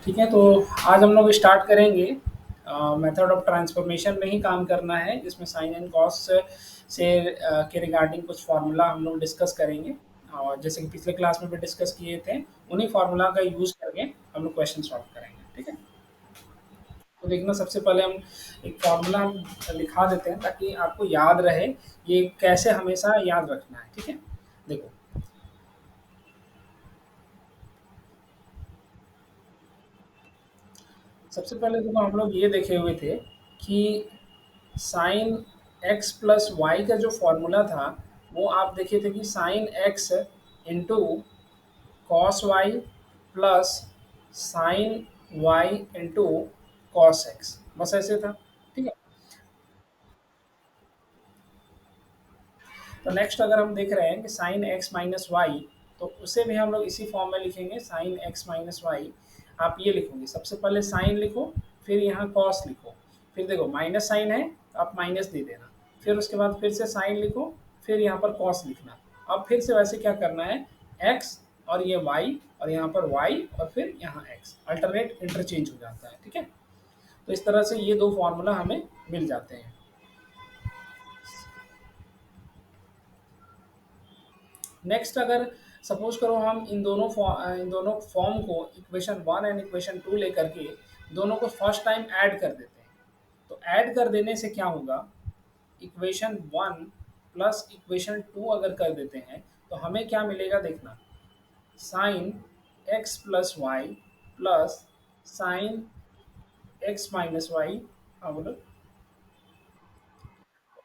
ठीक है, तो आज हम लोग स्टार्ट करेंगे मेथड ऑफ ट्रांसफॉर्मेशन में ही काम करना है, जिसमें साइन एंड कॉस से के रिगार्डिंग कुछ फार्मूला हम लोग डिस्कस करेंगे। और जैसे कि पिछले क्लास में भी डिस्कस किए थे, उन्हीं फार्मूला का यूज़ करके हम लोग क्वेश्चन सॉल्व करेंगे। ठीक है, तो देखना, सबसे पहले हम एक फार्मूला लिखा देते हैं ताकि आपको याद रहे ये कैसे हमेशा याद रखना है। ठीक है, देखो, सबसे पहले देखो हम लोग ये देखे हुए थे कि साइन एक्स प्लस वाई का जो फॉर्मूला था, वो आप देखे थे कि sine x into cos y plus sine y into cos x, बस ऐसे था। ठीक है, तो नेक्स्ट अगर हम देख रहे हैं कि साइन एक्स माइनस वाई, तो उसे भी हम लोग इसी फॉर्म में लिखेंगे, साइन एक्स माइनस वाई। आप ये लिखोगे, सबसे पहले साइन लिखो, फिर यहाँ कॉस लिखो, फिर देखो माइनस साइन है तो आप माइनस दे देना, फिर उसके बाद फिर से साइन लिखो, फिर यहाँ पर कॉस लिखना। अब फिर से वैसे क्या करना है, एक्स और ये वाई, और यहाँ पर वाई और फिर यहाँ एक्स, अल्टरनेट इंटरचेंज हो जाता है। ठीक है, तो इस तरह से ये दो फॉर्मूला हमें मिल जाते हैं। नेक्स्ट अगर सपोज करो हम इन दोनों फॉर्म को, equation one and equation two लेकर के दोनों को फर्स्ट टाइम ऐड कर देते हैं, तो ऐड कर देने से क्या होगा, equation one plus equation two अगर कर देते हैं तो हमें क्या मिलेगा, देखना, sine x plus y plus sine x minus y. हाँ बोलो।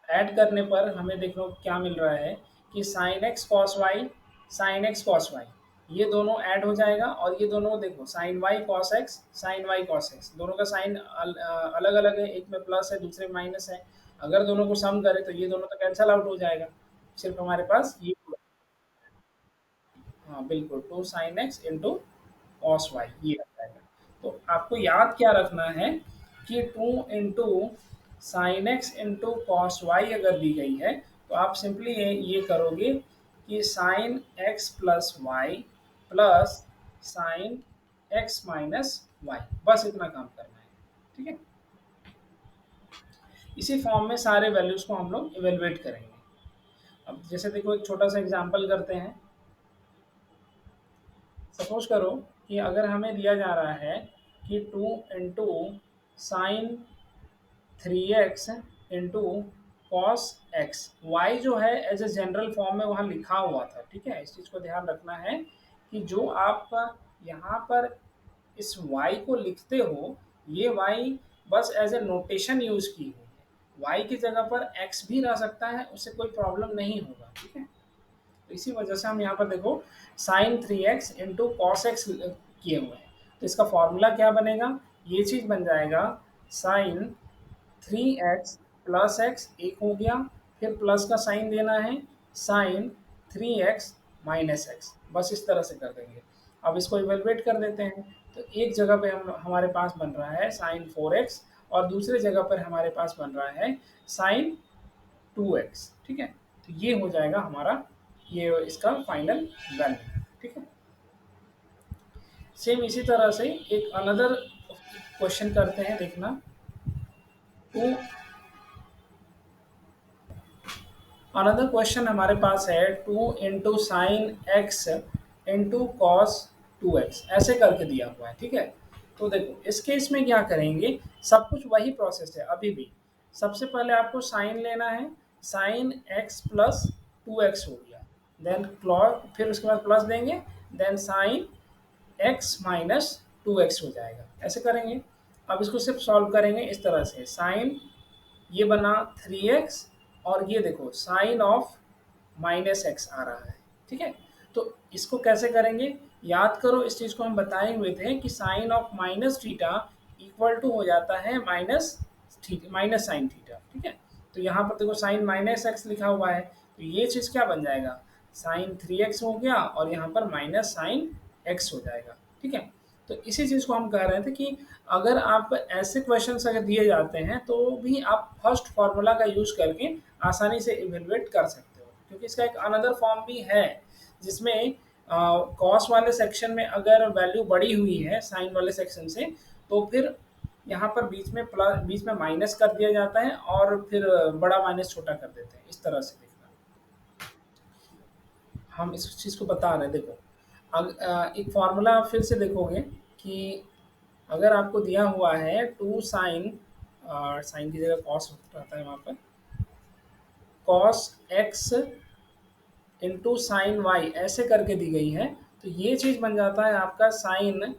ऐड करने पर हमें देखो क्या मिल रहा है कि साइन एक्स कॉस वाई, ये दोनों ऐड हो जाएगा, और ये दोनों देखो sine y cos x, sine y cos x, दोनों का साइन अलग अलग है, एक में प्लस है दूसरे में माइनस है। अगर दोनों को सम करें तो ये दोनों तो कैंसल आउट हो जाएगा, सिर्फ हमारे पास ये। हाँ बिल्कुल, two sine x into cos y ये आ जाएगा। तो आपको याद क्या रखना है कि two into sine x into cos y अगर दी गई है, तो आप सिंपली ये करोगे कि sine x plus y plus sine x minus y, बस इतना काम करना है। ठीक है, इसी फॉर्म में सारे वैल्यूज को हम लोग इवेलुएट करेंगे। अब जैसे देखो, एक छोटा सा एग्जांपल करते हैं। सपोज करो कि अगर हमें दिया जा रहा है कि two into sine three x into cos x, y जो है एज ए जनरल फॉर्म में वहाँ लिखा हुआ था। ठीक है, इस चीज़ को ध्यान रखना है कि जो आप यहाँ पर इस वाई को लिखते हो, ये वाई बस एज ए नोटेशन यूज की हुई है, वाई की जगह पर एक्स भी रह सकता है, उससे कोई प्रॉब्लम नहीं होगा। ठीक है, तो इसी वजह से हम यहाँ पर देखो sign three x into cos x किए हुए हैं, तो इसका फॉर्मूला क्या बनेगा, ये चीज़ बन जाएगा, sign three x plus x एक हो गया, फिर प्लस का साइन देना है, sign three x minus x, बस इस तरह से कर देंगे। अब इसको इवेलुएट कर देते हैं, तो एक जगह पे हम हमारे पास बन रहा है साइन फोर एक्स, और दूसरे जगह पर हमारे पास बन रहा है साइन टू एक्स। ठीक है, तो ये हो जाएगा हमारा, ये इसका फाइनल वैल्यू। ठीक है, सेम इसी तरह से एक अनदर क्वेश्चन करते हैं, देखना, टू अनदर क्वेश्चन हमारे पास है to into sine x into cos two x, ऐसे करके दिया हुआ है। ठीक है, तो देखो इस केस में क्या करेंगे, सब कुछ वही प्रोसेस है अभी भी। सबसे पहले आपको साइन लेना है, sine x plus two x हो गया, देन क्लॉस, फिर उसके बाद प्लस देंगे, then sine x minus two x हो जाएगा, ऐसे करेंगे। अब इसको सिर्फ सॉल्व करेंगे इस तरह से, साइन ये बना थ्री एक्स, और ये देखो साइन ऑफ माइनस एक्स आ रहा है। ठीक है, तो इसको कैसे करेंगे, याद करो, इस चीज़ को हम बताए हुए थे कि sine of minus theta equal to हो जाता है माइनस माइनस साइन थीटा। ठीक है, तो यहाँ पर देखो साइन माइनस एक्स लिखा हुआ है, तो ये चीज़ क्या बन जाएगा, साइन थ्री एक्स हो गया, और यहाँ पर माइनस साइन एक्स हो जाएगा। ठीक है, तो इसी चीज़ को हम कह रहे थे कि अगर आप ऐसे क्वेश्चंस अगर दिए जाते हैं तो भी आप फर्स्ट फार्मूला का यूज़ करके आसानी से इवेलुएट कर सकते हो, क्योंकि इसका एक अनदर फॉर्म भी है जिसमें कॉस वाले सेक्शन में अगर वैल्यू बड़ी हुई है साइन वाले सेक्शन से, तो फिर यहाँ पर बीच में प्लस, बीच में माइनस कर दिया जाता है और फिर बड़ा माइनस छोटा कर देते हैं, इस तरह से देखना। हम इस चीज़ को बता रहे हैं, देखो एक फॉर्मूला फिर से देखोगे कि अगर आपको दिया हुआ है टू साइन, साइन की जगह कॉस रहता है वहाँ पर, cos x into sine y ऐसे करके दी गई है, तो ये चीज़ बन जाता है आपका sine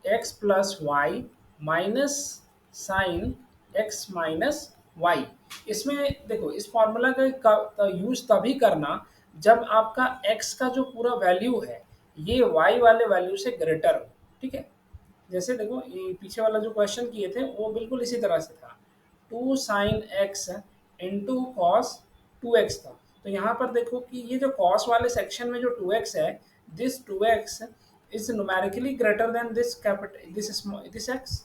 x plus y minus sine x minus y. इसमें देखो इस फॉर्मूला का यूज तभी करना जब आपका एक्स का जो पूरा वैल्यू है ये वाई वाले वैल्यू से ग्रेटर हो, ठीक है। जैसे देखो ये पीछे वाला जो क्वेश्चन किए थे वो बिल्कुल इसी तरह से था, two sine x into cos two x था। तो यहाँ पर देखो कि ये जो कॉस वाले सेक्शन में जो टू एक्स है, this two x is numerically greater than this capital this x.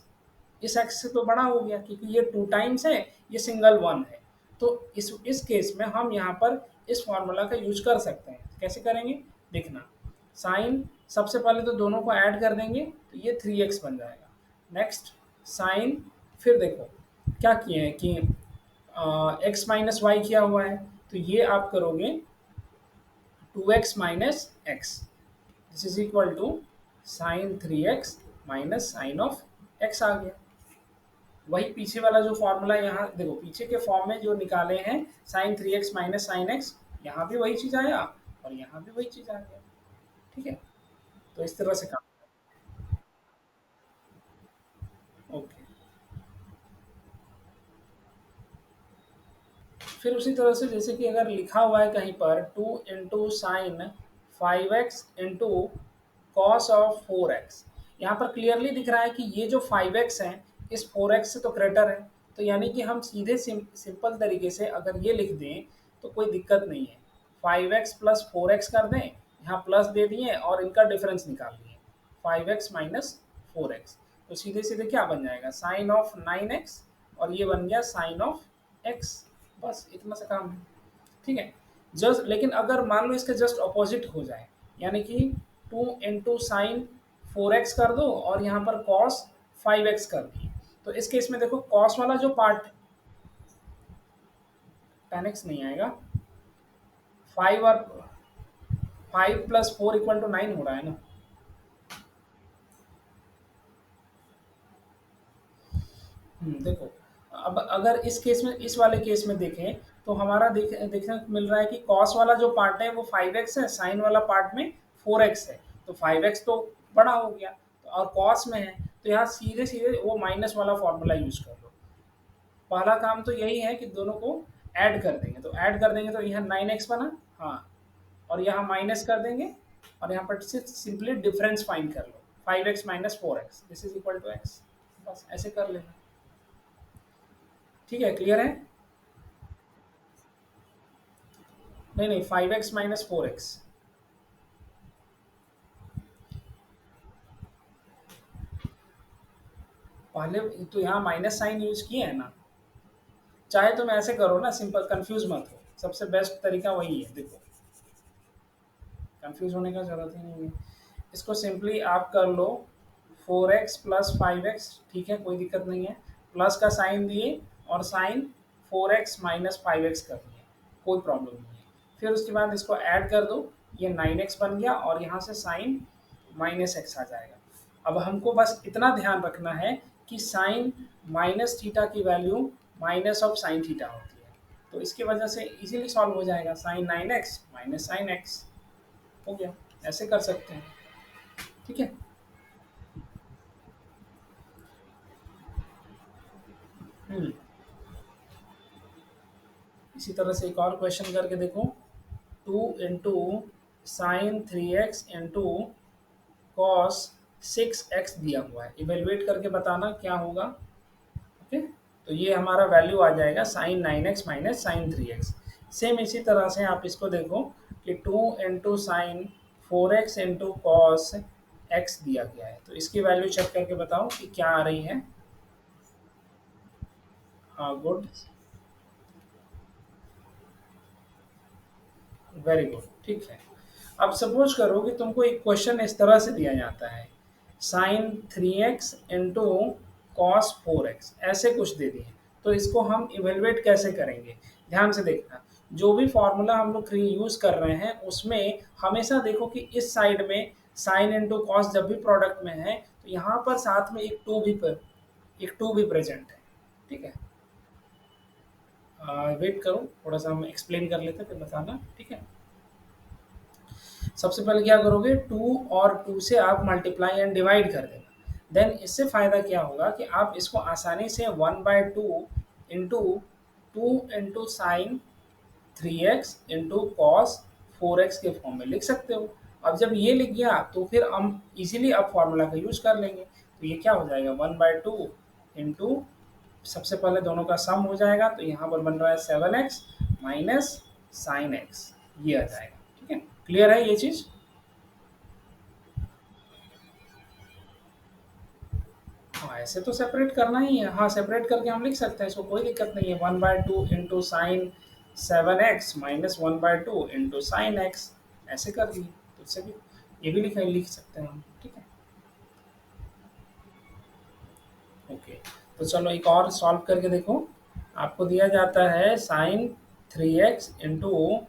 इस एक्स से तो बड़ा हो गया क्योंकि ये टू टाइम्स है, ये सिंगल वन है। तो इस केस में हम यहाँ पर इस फॉर्मूला का यूज कर सकते हैं। कैसे करेंगे देखना, साइन सबसे पहले तो दोनों को ऐड कर देंगे तो ये थ्री एक्स बन जाएगा। नेक्स्ट साइन, फिर देखो क्या किए हैं कि एक्स माइनस वाई किया हुआ है, तो ये आप करोगे two x minus x, this is equal to sine three x minus sine of x आ गया। वही पीछे वाला जो फॉर्मूला यहाँ देखो पीछे के फॉर्म में जो निकाले हैं, sign three x minus sine x, यहाँ भी वही चीज़ आया और यहाँ भी वही चीज़ आ गया, ठीक है। तो इस तरह से काम, ओके। फिर उसी तरह से जैसे कि अगर लिखा हुआ है कहीं पर to into sign five x into cos of four x, यहाँ पर क्लियरली दिख रहा है कि ये जो फाइव एक्स है इस फोर एक्स से तो ग्रेटर है। तो यानी कि हम सीधे सिंपल तरीके से अगर ये लिख दें तो कोई दिक्कत नहीं है, five x plus four x कर दें, यहाँ प्लस दे दिए और इनका डिफरेंस निकाल दिए, five x minus four x. तो सीधे सीधे क्या बन जाएगा, साइन ऑफ नाइन एक्स और ये बन गया साइन ऑफ एक्स। बस इतना सा काम है, ठीक है। जस्ट लेकिन अगर मान लो इसका जस्ट अपोजिट हो जाए, यानी कि two into sine four x कर दो और यहाँ पर कॉस फाइव एक्स कर दिए, तो इस केस में देखो कॉस वाला जो पार्ट, टेन एक्स नहीं आएगा, फाइव और five plus four equal to nine हो रहा है ना। देखो अब अगर इस केस में इस वाले केस में देखें तो हमारा देखने को मिल रहा है कि कॉस वाला जो पार्ट है वो फाइव एक्स है, साइन वाला पार्ट में फोर एक्स है, तो फाइव एक्स तो बड़ा हो गया और कॉस में है, तो यहाँ सीधे सीधे वो माइनस वाला फॉर्मूला यूज कर लो। पहला काम तो यही है कि दोनों को ऐड कर देंगे, तो ऐड कर देंगे तो यहाँ नाइन एक्स बना, हाँ, और यहाँ माइनस कर देंगे और यहाँ पर सिर्फ सिंपली डिफरेंस फाइंड कर लो, five x minus four x this is equal to x, बस ऐसे कर लेना, ठीक है। क्लियर है? नहीं नहीं, five x minus four x. पहले तो यहाँ माइनस साइन यूज किए हैं ना, चाहे तुम ऐसे करो ना, सिंपल, कंफ्यूज मत हो, सबसे बेस्ट तरीका वही है। देखो कंफ्यूज होने का जरूरत ही नहीं है, इसको सिंपली आप कर लो four x plus five x, ठीक है, कोई दिक्कत नहीं है, प्लस का साइन दिए और sine four x minus five x कर दिए, कोई प्रॉब्लम नहीं है। फिर उसके बाद इसको ऐड कर दो, ये नाइन एक्स बन गया और यहाँ से साइन माइनस एक्स आ जाएगा। अब हमको बस इतना ध्यान रखना है कि साइन माइनस थीटा की value minus of sine theta होती है, तो इसकी वजह से इजीली सॉल्व हो जाएगा, sine nine x minus sine x हो गया, ऐसे कर सकते हैं, ठीक है। हम्म, इसी तरह से एक और क्वेश्चन करके देखो, to into sine three x into cos six x दिया हुआ है, इवेलुएट करके बताना क्या होगा, ओके। तो ये हमारा वैल्यू आ जाएगा sine nine x minus sign three x. Same इसी तरह से आप इसको देखो कि two into sine four x into cos x दिया गया है, तो इसकी वैल्यू चेक करके बताओ कि क्या आ रही है। हाँ गुड, वेरी गुड, ठीक है। अब सपोज करो कि तुमको एक क्वेश्चन इस तरह से दिया जाता है, sign 3x into cos 4x, ऐसे कुछ दे दिए। तो इसको हम इवेलुएट कैसे करेंगे? ध्यान से देखना, जो भी फॉर्मूला हम लोग यूज कर रहे हैं उसमें हमेशा देखो कि इस साइड में साइन इंटू कॉस जब भी प्रोडक्ट में है तो यहाँ पर साथ में एक टू भी प्रेजेंट है। ठीक है, वेट करो थोड़ा सा, हम एक्सप्लेन कर लेते हैं फिर बताना। ठीक है, सबसे पहले क्या करोगे, टू और टू से आप मल्टीप्लाई एंड डिवाइड कर देना। देन इससे फायदा क्या होगा कि आप इसको आसानी से 1/2 into to into sign 3x into cos 4x के फॉर्म में लिख सकते हो। अब जब ये लिख गया तो फिर हम इजीली अब फॉर्मूला का यूज कर लेंगे। तो ये क्या हो जाएगा, 1/2 इंटू, सबसे पहले दोनों का सम हो जाएगा तो यहाँ पर बन रहा है 7x माइनस साइन एक्स, ये आ जाएगा। ठीक है, क्लियर है ये चीज़? हाँ, ऐसे तो सेपरेट करना ही है। हाँ, सेपरेट करके हम लिख सकते हैं, इसको कोई दिक्कत नहीं है। 1/2 into sine 7x minus 1/2 into sine x, ऐसे कर दिए तो इससे भी ये भी लिख सकते हैं हम। ठीक है, ओके। तो चलो एक और सॉल्व करके देखो। आपको दिया जाता है sign 3x into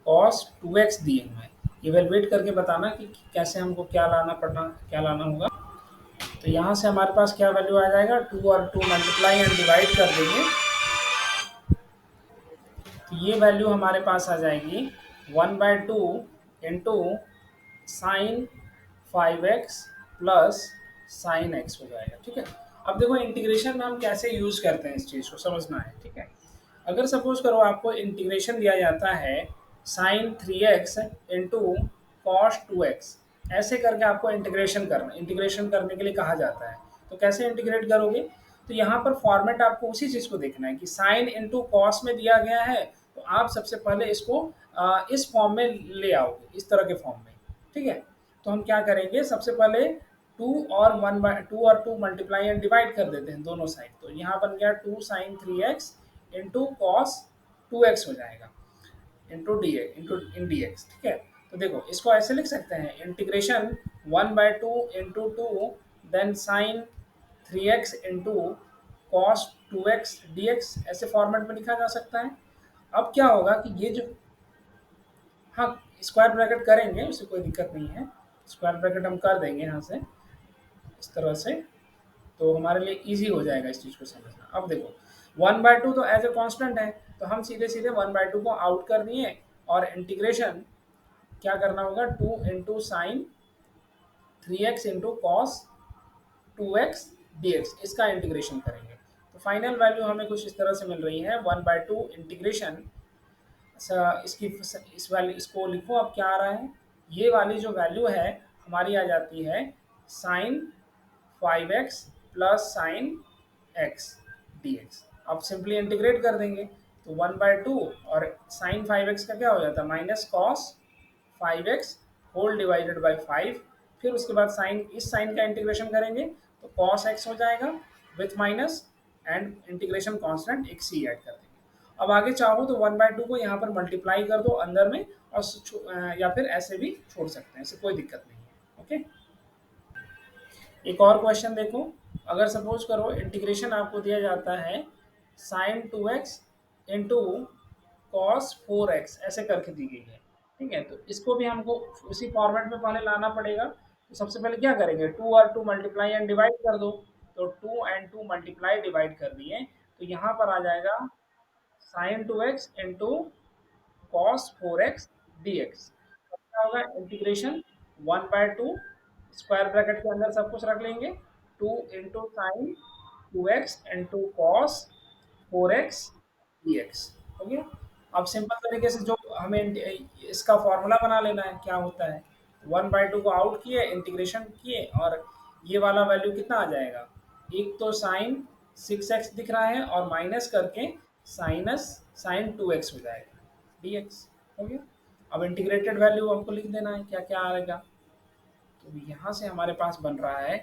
cos 2x दिए हुए हैं। इवेलुएट करके बताना कि कैसे हमको क्या लाना होगा। तो यहाँ से हमारे पास क्या वैल्यू आ जाएगा, 2 और 2 मल्टीप्लाई एंड डिवाइड कर देंगे तो ये वैल्यू हमारे पास आ जाएगी 1/2 into sine 5x plus sine x हो जाएगा। ठीक है, अब देखो इंटीग्रेशन में हम कैसे यूज करते हैं, इस चीज़ को समझना है। ठीक है, अगर सपोज करो आपको इंटीग्रेशन दिया जाता है sign 3x into cos 2x, ऐसे करके आपको इंटीग्रेशन करने के लिए कहा जाता है। तो कैसे इंटीग्रेट करोगे? तो यहाँ पर फॉर्मेट आपको उसी चीज़ को देखना है कि साइन इंटू कॉस में दिया गया है तो आप सबसे पहले इसको इस फॉर्म में ले आओगे, इस तरह के फॉर्म में। ठीक है, तो हम क्या करेंगे, सबसे पहले 2 और 2 मल्टीप्लाई एंड डिवाइड कर देते हैं दोनों साइड। तो यहाँ बन गया 2 sine 3x into cos 2x हो जाएगा into d into in d x. ठीक है, तो देखो इसको ऐसे लिख सकते हैं, integration 1/2 into two then sine 3x into cos 2x dx, ऐसे फॉर्मेट में लिखा जा सकता है। अब क्या होगा कि ये जो, हाँ, स्क्वायर ब्रैकेट करेंगे उससे कोई दिक्कत नहीं है, स्क्वायर ब्रैकेट हम कर देंगे यहाँ से इस तरह से, तो हमारे लिए इजी हो जाएगा इस चीज़ को समझना। अब देखो 1/2 तो एज ए कांस्टेंट है, तो हम सीधे सीधे 1/2 को आउट कर दिए और इंटीग्रेशन क्या करना होगा, 2 into sign 3x into cos 2x dx, इसका इंटीग्रेशन करेंगे। तो फाइनल वैल्यू हमें कुछ इस तरह से मिल रही है 1/2 इंटीग्रेशन, इसकी इस वैल्यू, इसको लिखो अब क्या आ रहा है, ये वाली जो वैल्यू है हमारी आ जाती है sine 5x plus sine x d x. अब सिंपली इंटीग्रेट कर देंगे तो 1/2 और साइन 5x का क्या हो जाता है, minus cos 5x whole divided by 5। फिर उसके बाद साइन, इस साइन का इंटीग्रेशन करेंगे तो कॉस x हो जाएगा with minus and integration constant एक सी ऐड कर देंगे। अब आगे चाहो तो 1/2 को यहाँ पर मल्टीप्लाई कर दो अंदर में और या फिर ऐसे भी छोड़ सकते हैं, ऐसे कोई दिक्कत नहीं है। ओके, एक और क्वेश्चन देखो। अगर सपोज करो इंटीग्रेशन आपको दिया जाता है sign 2x into cos 4x, ऐसे करके दी गई है। ठीक है, तो इसको भी हमको उसी फॉर्मेट में पहले लाना पड़ेगा। तो सबसे पहले क्या करेंगे, 2 और 2 मल्टीप्लाई एंड डिवाइड कर दो। तो 2 एंड 2 मल्टीप्लाई डिवाइड कर दिए तो यहाँ पर आ जाएगा sign 2x into cos 4x dx। क्या होगा, इंटीग्रेशन 1/2, स्क्वायर ब्रैकेट के अंदर सब कुछ रख लेंगे, 2 into sign 2x into cos 4x dx। हो गया। अब सिंपल तरीके से जो हमें इसका फॉर्मूला बना लेना है, क्या होता है, 1/2 को आउट किए, इंटीग्रेशन किए और ये वाला वैल्यू कितना आ जाएगा, एक तो साइन 6x दिख रहा है और माइनस करके साइनस साइन 2x हो जाएगा dx। हो गया। अब इंटीग्रेटेड वैल्यू हमको लिख देना है क्या क्या आएगा। तो यहाँ से हमारे पास बन रहा है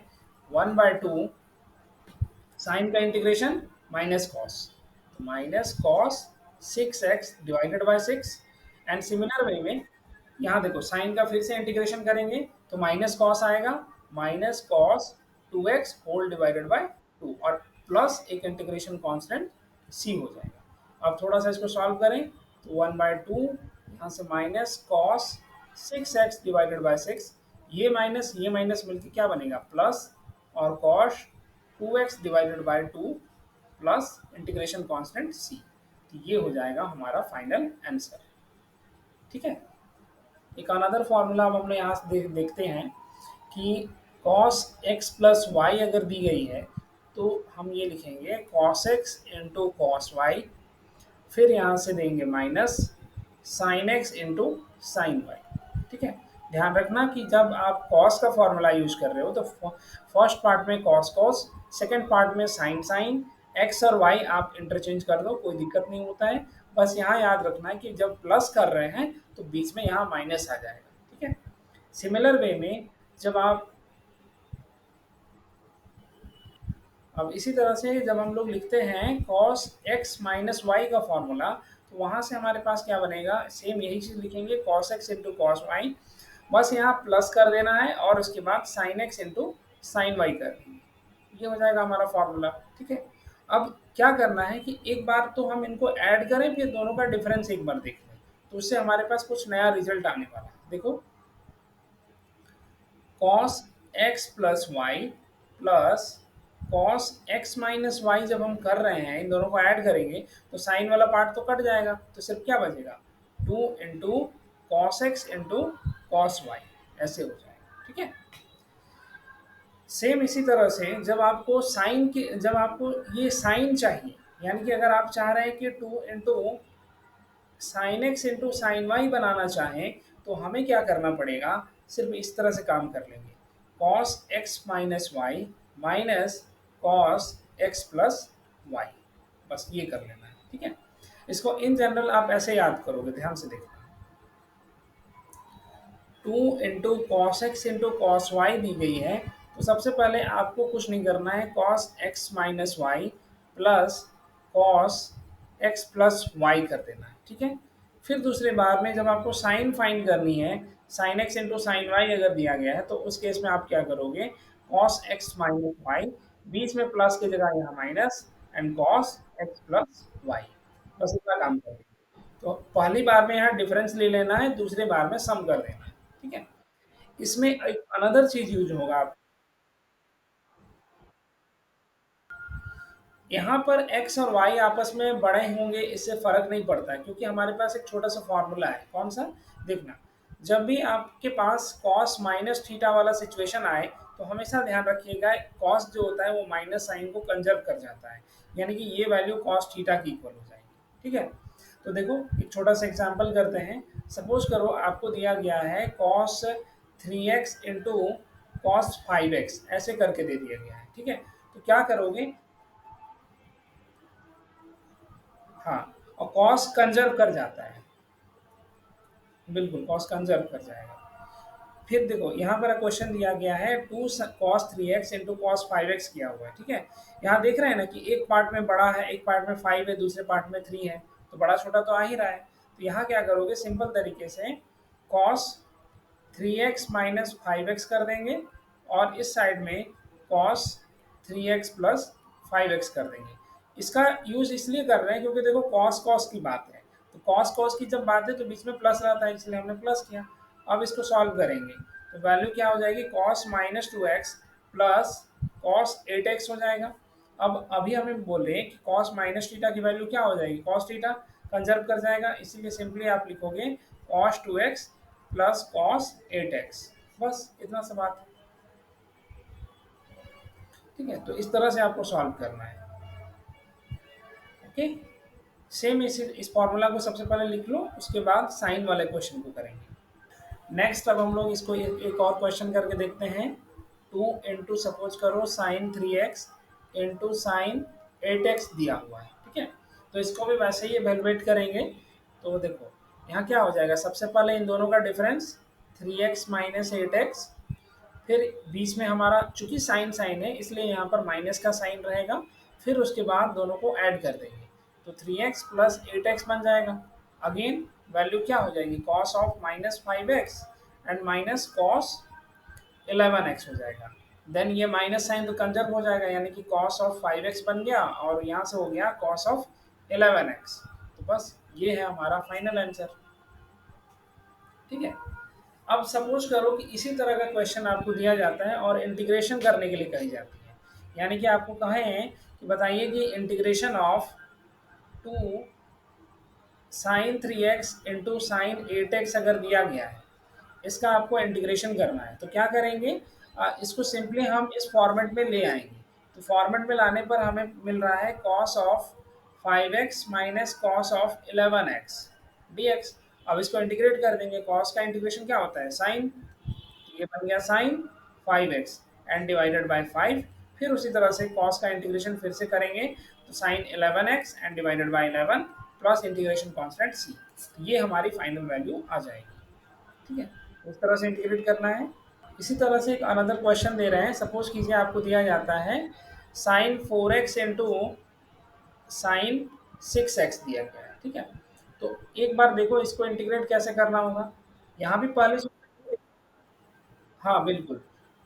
1/2 साइन का integration minus cos, minus cos 6x divided by 6। And similar way में यहाँ देखो साइन का फिर से इंटीग्रेशन करेंगे तो माइनस कॉस आएगा, minus cos 2x whole divided by 2 और प्लस एक इंटीग्रेशन कांस्टेंट c हो जाएगा। अब थोड़ा सा इसको सॉल्व करें तो 1/2 यहाँ से minus cos 6x divided by 6, ये माइनस मिलके क्या बनेगा प्लस, और cos 2x divided by 2 plus integration constant c। तो ये हो जाएगा हमारा फाइनल आंसर। ठीक है। एक अनदर फॉर्मूला अब हम लोग यहाँ से देखते हैं कि cos x प्लस वाई अगर दी गई है तो हम ये लिखेंगे cos x into cos y, फिर यहाँ से देंगे minus sine x into sine y. ठीक है। ध्यान रखना कि जब आप cos का फॉर्मूला यूज कर रहे हो तो फर्स्ट पार्ट में cos cos, सेकेंड पार्ट में साइन साइन, x और y आप इंटरचेंज कर दो, कोई दिक्कत नहीं होता है। बस यहाँ याद रखना है कि जब प्लस कर रहे हैं तो बीच में यहाँ माइनस आ जाएगा। ठीक है। सिमिलर वे में जब आप अब इसी तरह से जब हम लोग लिखते हैं cos x माइनस वाई का फॉर्मूला, तो वहां से हमारे पास क्या बनेगा, सेम यही चीज लिखेंगे cos x into cos y, बस यहाँ प्लस कर देना है और उसके बाद sine x into sine y कर देंगे। ये हो जाएगा हमारा फॉर्मूला। ठीक है। अब क्या करना है कि एक बार तो हम इनको ऐड करें, फिर दोनों का डिफरेंस एक बार देख लें, तो उससे हमारे पास कुछ नया रिजल्ट आने वाला है। देखो cos x plus y plus cos x minus y, जब हम कर रहे हैं इन दोनों को ऐड करेंगे तो साइन वाला पार्ट तो कट जाएगा, तो सिर्फ क्या बचेगा 2 into cos x into cos y, ऐसे हो जाएगा। ठीक है। सेम इसी तरह से जब आपको साइन की, जब आपको ये साइन चाहिए, यानी कि अगर आप चाह रहे हैं कि 2 into sine x into sine y बनाना चाहें तो हमें क्या करना पड़ेगा, सिर्फ इस तरह से काम कर लेंगे cos x minus y minus cos x plus y, बस ये कर लेना है। ठीक है। इसको इन जनरल आप ऐसे याद करोगे, ध्यान से देखना, 2 into cos x into cos y दी गई है तो सबसे पहले आपको कुछ नहीं करना है, cos x minus y plus cos x plus y कर देना है। ठीक है। फिर दूसरे बार में जब आपको साइन फाइंड करनी है, sine x into sine y अगर दिया गया है तो उस केस में आप क्या करोगे, cos x माइनस वाई, बीच में प्लस की जगह यहाँ minus, and cos x plus y, बस इतना काम करेंगे। तो पहली बार में यहाँ डिफरेंस ले लेना है, दूसरे बार में सम कर देना है। ठीक है। इसमें एक अनदर चीज यूज होगा, आप यहाँ पर x और y आपस में बड़े होंगे इससे फर्क नहीं पड़ता है, क्योंकि हमारे पास एक छोटा सा फॉर्मूला है। कौन सा, देखना, जब भी आपके पास cos माइनस थीटा वाला सिचुएशन आए तो हमेशा ध्यान रखिएगा cos जो होता है वो माइनस साइन को कंजर्व कर जाता है, यानी कि ये वैल्यू cos थीटा की इक्वल हो जाएगी। ठीक है। तो देखो एक छोटा सा एग्जाम्पल करते हैं। सपोज करो आपको दिया गया है cos 3x into cos 5x, ऐसे करके दे दिया गया है। ठीक है। तो क्या करोगे, हाँ, और कॉस कंजर्व कर जाता है, बिल्कुल कॉस कंजर्व कर जाएगा। फिर देखो यहाँ पर क्वेश्चन दिया गया है 2 cos 3x into cos 5x किया हुआ है। ठीक है। यहाँ देख रहे हैं ना कि एक पार्ट में बड़ा है, एक पार्ट में 5 है, दूसरे पार्ट में 3 है, तो बड़ा छोटा तो आ ही रहा है। तो यहाँ क्या करोगे, सिंपल तरीके से कॉस 3x माइनस 5x कर देंगे और इस साइड में cos 3x प्लस 5x कर देंगे। इसका यूज इसलिए कर रहे हैं क्योंकि देखो cos cos की बात है, तो cos cos की जब बात है तो बीच में प्लस रहता है, इसलिए हमने प्लस किया। अब इसको सॉल्व करेंगे तो वैल्यू क्या हो जाएगी, cos minus 2x plus cos 8x हो जाएगा। अब अभी हमें बोले कि cos माइनस थीटा की वैल्यू क्या हो जाएगी, cos थीटा कंजर्व कर जाएगा, इसीलिए सिंपली आप लिखोगे cos 2x plus cos 8x, बस इतना सा बात है। ठीक है। तो इस तरह से आपको सॉल्व करना है। ओके। सेम इस फॉर्मूला को सबसे पहले लिख लो, उसके बाद साइन वाले क्वेश्चन को करेंगे। नेक्स्ट अब हम लोग इसको एक और क्वेश्चन करके देखते हैं। 2 इंटू सपोज करो sine 3x into sine 8x दिया हुआ है। ठीक है। तो इसको भी वैसे ही एवेलुएट करेंगे। तो देखो यहाँ क्या हो जाएगा, सबसे पहले इन दोनों का डिफरेंस 3x माइनस 8x, फिर बीच में हमारा चूंकि साइन साइन है इसलिए यहाँ पर माइनस का साइन रहेगा, फिर उसके बाद दोनों को ऐड कर देंगे तो 3x प्लस 8x बन जाएगा। अगेन वैल्यू क्या हो जाएगी, cos of -5x and minus cos 11x हो जाएगा। देन ये माइनस साइन तो कंजर्व हो जाएगा, यानी कि कॉस ऑफ 5x बन गया और यहाँ से हो गया कॉस ऑफ 11x। तो बस ये है हमारा फाइनल आंसर। ठीक है। अब सपोज करो कि इसी तरह का क्वेश्चन आपको दिया जाता है और इंटीग्रेशन करने के लिए कही जाती है, यानी कि आपको कहें कि बताइए कि integration of 2 sine 3x into sine 8x अगर दिया गया है, इसका आपको इंटीग्रेशन करना है, तो क्या करेंगे, इसको सिंपली हम इस फॉर्मेट में ले आएंगे। तो फॉर्मेट में लाने पर हमें मिल रहा है cos of 5x minus cos of 11x dx। अब इसको इंटीग्रेट कर देंगे, कॉस का इंटीग्रेशन क्या होता है, साइन। ये बन गया sign 5x and divided bye 5। फिर उसी तरह से कॉस का इंटीग्रेशन फिर से करेंगे, तो sine 11x and divided by 11 plus integration constant c। ये हमारी फाइनल वैल्यू आ जाएगी। ठीक है, इस तरह से इंटीग्रेट करना है। इसी तरह से एक अनदर क्वेश्चन दे रहे हैं, सपोज कीजिए आपको दिया जाता है sign 4x into sine 6x दिया गया है। ठीक है, तो एक बार देखो इसको इंटीग्रेट कैसे करना होगा। यहाँ भी पहले हाँ बिल्कुल,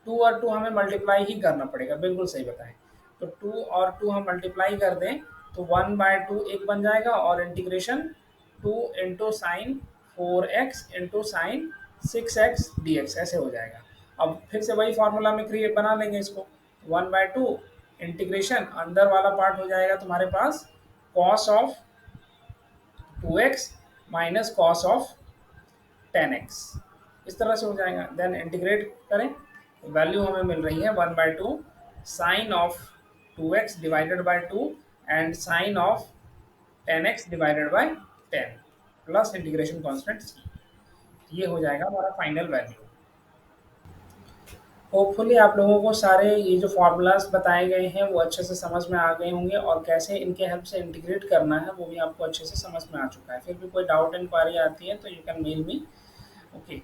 2 और 2 हमें मल्टीप्लाई ही करना पड़ेगा, बिल्कुल सही बताएं। तो 2 और 2 हम मल्टीप्लाई कर दें तो 1/2 एक बन जाएगा और integration 2 into sign 4x into sine 6x dx ऐसे हो जाएगा। अब फिर से वही फार्मूला में क्रिएट बना लेंगे इसको, 1/2 इंटीग्रेशन अंदर वाला पार्ट हो जाएगा तुम्हारे पास cos of 2x minus cos of 10x, इस तरह से हो जाएगा। देन इंटीग्रेट करें, वैल्यू हमें मिल रही है 1/2 sine of 2x divided by 2 and sine of 10x divided by 10 plus integration constant c। ये हो जाएगा हमारा फाइनल वैल्यू। होपफुली आप लोगों को सारे ये जो फार्मूलाज बताए गए हैं वो अच्छे से समझ में आ गए होंगे और कैसे इनके हेल्प से इंटीग्रेट करना है वो भी आपको अच्छे से समझ में आ चुका है। फिर भी कोई डाउट इंक्वायरी आती है तो you can mail me. Okay,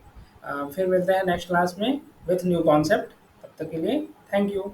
फिर मिलते हैं नेक्स्ट क्लास में विथ न्यू कॉन्सेप्ट। तब तक के लिए थैंक यू।